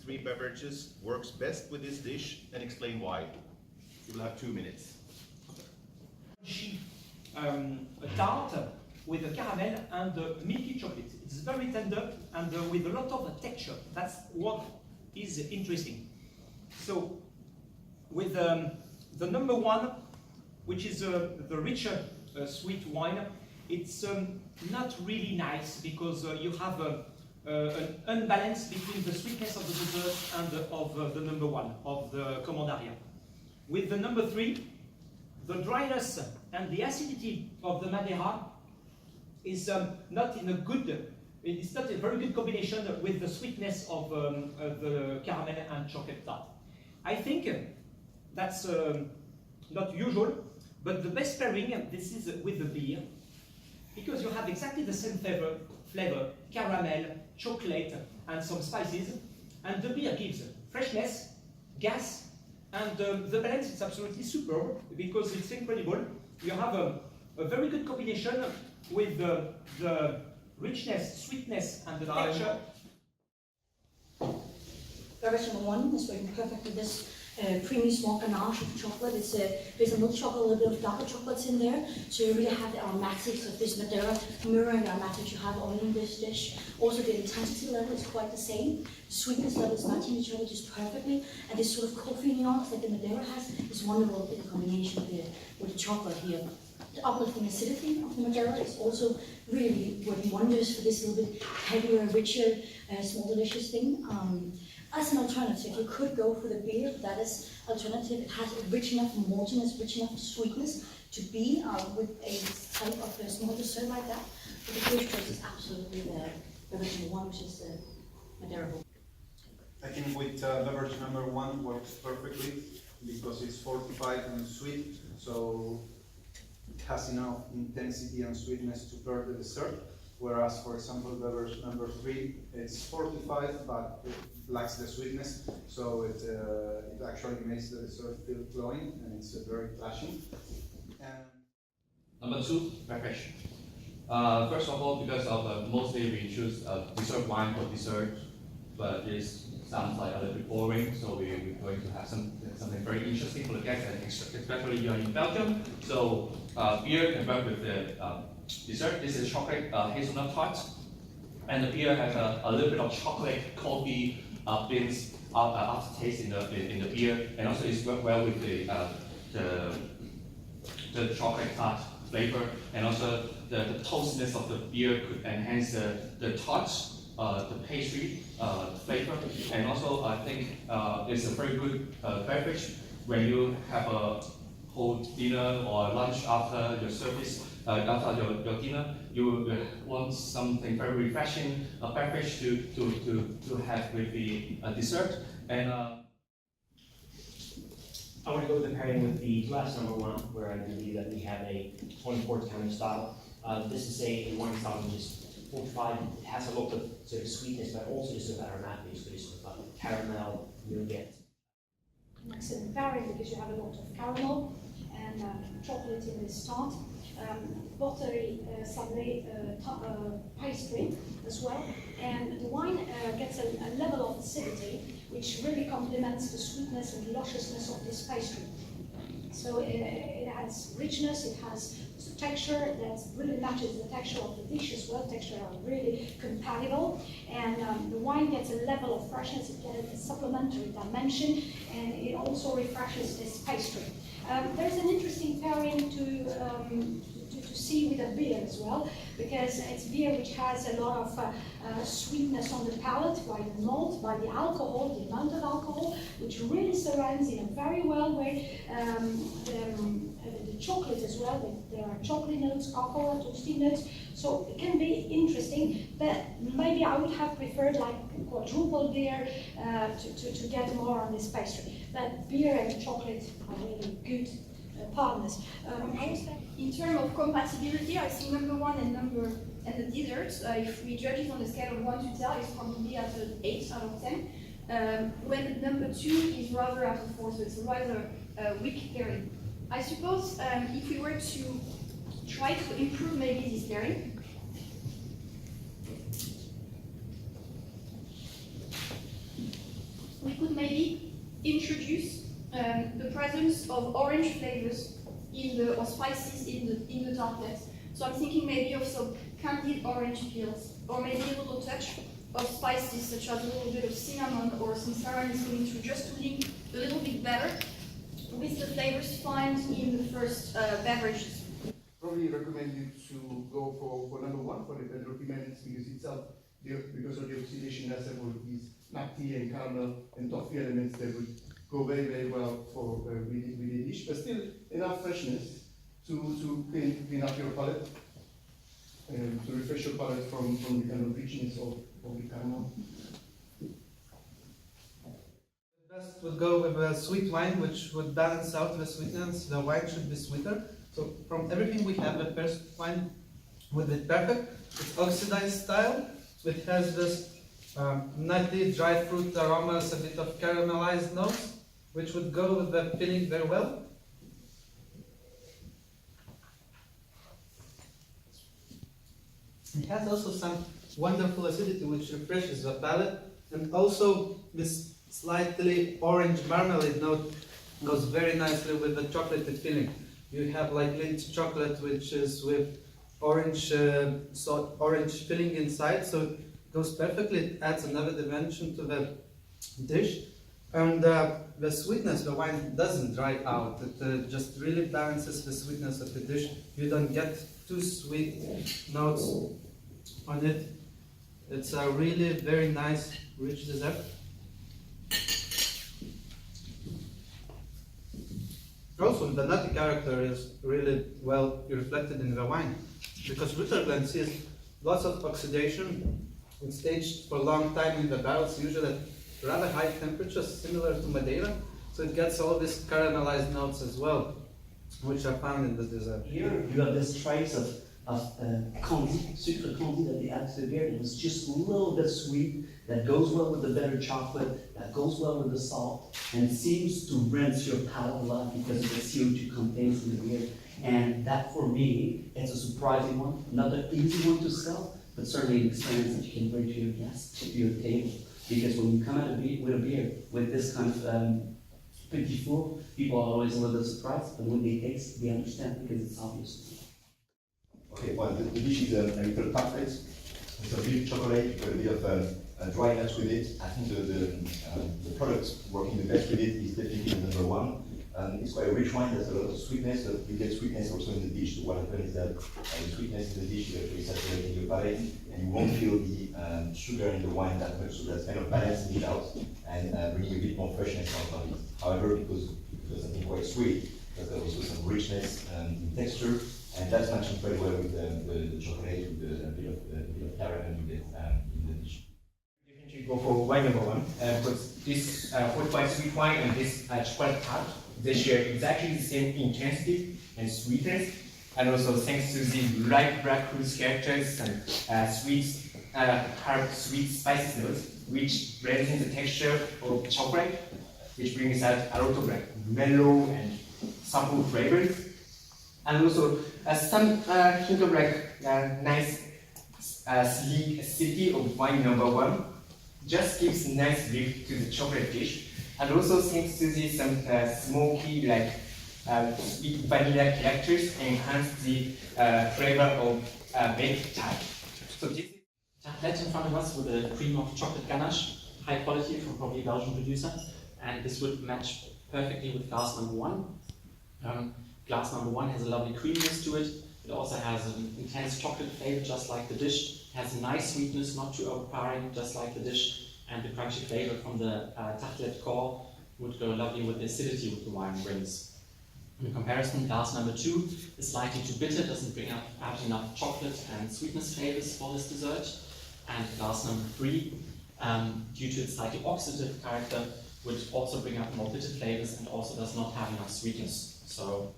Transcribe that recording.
three beverages works best with this dish and explain why. You will have 2 minutes. A tart with a caramel and a milky chocolate. It's very tender and with a lot of texture. That's what is interesting. So, with the number one, which is the richer sweet wine, it's not really nice because you have an unbalance between the sweetness of the dessert and of the number one, of the Commandaria. With the number three, the dryness and the acidity of the Madeira is not in a good, it's not a very good combination with the sweetness of the caramel and chocolate tart. I think that's not usual, but the best pairing, this is with the beer, because you have exactly the same flavor, caramel, chocolate, and some spices, and the beer gives freshness, gas, and the balance is absolutely superb, because it's incredible. You have a very good combination with the richness, sweetness, and the texture. Beverage number one is working perfect with this creamy small ganache of chocolate. There's a milk chocolate, a little bit of darker chocolates in there, so you really have the aromatics of this Madeira mirroring the aromatics you have only in this dish. Also, the intensity level is quite the same. The sweetness level is matching each other just perfectly, and this sort of coffee nuance that the Madeira has is wonderful in the combination with the chocolate here. The uplifting acidity of the Madeira is also really working wonders for this little bit heavier, richer, small delicious thing. As an alternative, you could go for the beer. That is alternative. It has a rich enough maltiness, rich enough sweetness to be with a type of a small dessert like that. But the first choice is absolutely the beverage number one, which is the Madeira. I think with beverage number one works perfectly because it's fortified and sweet, so it has enough intensity and sweetness to pair the dessert. Whereas, for example, beverage number three, it's fortified, but it lacks the sweetness, so it actually makes the dessert feel glowing, and it's very flashing. Number two, beverage. First of all, because of mostly we choose dessert wine for dessert, but this sounds like a little bit boring, so we're going to have something very interesting for the guests, and especially you're in Belgium. So beer can work with the dessert. This is chocolate hazelnut tart, and the beer has a little bit of chocolate, coffee, beans aftertaste in the beer, and also it's work well with the chocolate tart flavor, and also the toastiness of the beer could enhance the tart, the pastry flavor, and also I think it's a very good beverage when you have a whole dinner or lunch after your service. After your dinner, you want something very refreshing, a beverage to have with the dessert. And I want to go with the pairing with the glass number one, where I believe that we have a 24th kind of style. This is a wine style which is fortified. It has a lot of sort of sweetness, but also this sort of aromatics, so this sort of caramel nougat. Excellent pairing because you have a lot of caramel and chocolate in this tart. Buttery Sommelier pastry as well, and the wine gets a level of acidity which really complements the sweetness and lusciousness of this pastry. So it has richness, it has texture that really matches the texture of the dish as well. Texture are really compatible, and the wine gets a level of freshness, it gets a supplementary dimension, and it also refreshes this pastry. There's an interesting pairing to see with a beer as well, because it's beer which has a lot of sweetness on the palate by the malt, by the alcohol, the amount of alcohol, which really surrounds in a very well way the chocolate as well. There are chocolate notes, cocoa, toasty notes, so it can be interesting, but maybe I would have preferred like a quadruple beer to get more on this pastry. But beer and chocolate are really good partners. In terms of compatibility, I think number one and the desserts, if we judge it on a scale of 1 to 10, it's probably at an 8 out of 10. When number 2 is rather at a 4, so it's a rather weak pairing. I suppose if we were to try to improve maybe this pairing, tons of orange flavors or spices in the tartlet. So I'm thinking maybe of some candied orange peels, or maybe a little touch of spices such as a little bit of cinnamon or some saffron is going through, just to link a little bit better with the flavors found in the first beverages. Probably recommend you to go for number one for the Pedropimentis because itself, because of the oxidation has several of these nutty and caramel and toffee elements that would go very, very well for with the dish, but still enough freshness to clean up your palate and to refresh your palate from the kind of richness of the caramel. Best would go with a sweet wine, which would balance out the sweetness. The wine should be sweeter. So from everything we have, the first wine would be perfect. It's oxidized style. It has this nutty, dry fruit aromas, a bit of caramelized notes, which would go with the filling very well. It has also some wonderful acidity, which refreshes the palate, and also this slightly orange marmalade note goes very nicely with the chocolatey filling. You have like Lindt chocolate, which is with orange orange filling inside, so it goes perfectly. It adds another dimension to the dish, and the sweetness, the wine doesn't dry out. It just really balances the sweetness of the dish. You don't get too sweet notes on it. It's a really very nice, rich dessert. Also, the nutty character is really well reflected in the wine, because Rutherglen sees lots of oxidation. It's aged for a long time in the barrels, usually at rather high temperatures, similar to Madeira, so it gets all these caramelized notes as well, which are found in the dessert. Here you have this trace of candy, sucre candy that they add to the beer. It was just a little bit sweet, that goes well with the better chocolate, that goes well with the salt, and seems to rinse your palate a lot because of the CO2 contains in the beer. And that, for me, it's a surprising one, not an easy one to sell, but certainly an experience that you can bring to your guests, to your table. Because when you come out with a beer with this kind of petit four, people are always a little bit surprised, but when they taste, they understand because it's obvious. Okay, well, the dish is a little tartlet. It's a bit of chocolate, a bit of dryness with it. I think the product working the best with it is definitely the number one. It's quite a rich wine, there's a lot of sweetness, but you get sweetness also in the dish. So what happens is that the sweetness in the dish is actually saturating your palate, and you won't feel the sugar in the wine that much, so that's kind of balancing it out and bringing a bit more freshness out of it. However, because I think quite sweet, there's also some richness in texture, and that's matching very well with the chocolate, with a bit of caramel you get in the dish. Definitely go for wine number one, because this fortified sweet wine and this chocolate tart, they share exactly the same intensity and sweetness, and also thanks to the light Veracruz characters and sweet, herb, sweet spices notes, which brings in the texture of chocolate, which brings out a lot of like mellow and supple flavors, and also some hint of like nice sleek acidity of wine number one. Just gives nice lift to the chocolate dish, and also seems to see some smoky, like sweet vanilla characters enhance the flavor of baked tart. So this is tartlet in front of us with a cream of chocolate ganache, high quality from probably a Belgian producer, and this would match perfectly with glass number one. Glass number one has a lovely creaminess to it. It also has an intense chocolate flavor, just like the dish. It has a nice sweetness, not too overpowering, just like the dish. And the crunchy flavor from the tartlet core would go lovely with the acidity which the wine brings. In comparison, glass number two is slightly too bitter, doesn't bring out enough chocolate and sweetness flavors for this dessert. And glass number three, due to its slightly oxidative character, would also bring out more bitter flavors and also does not have enough sweetness. So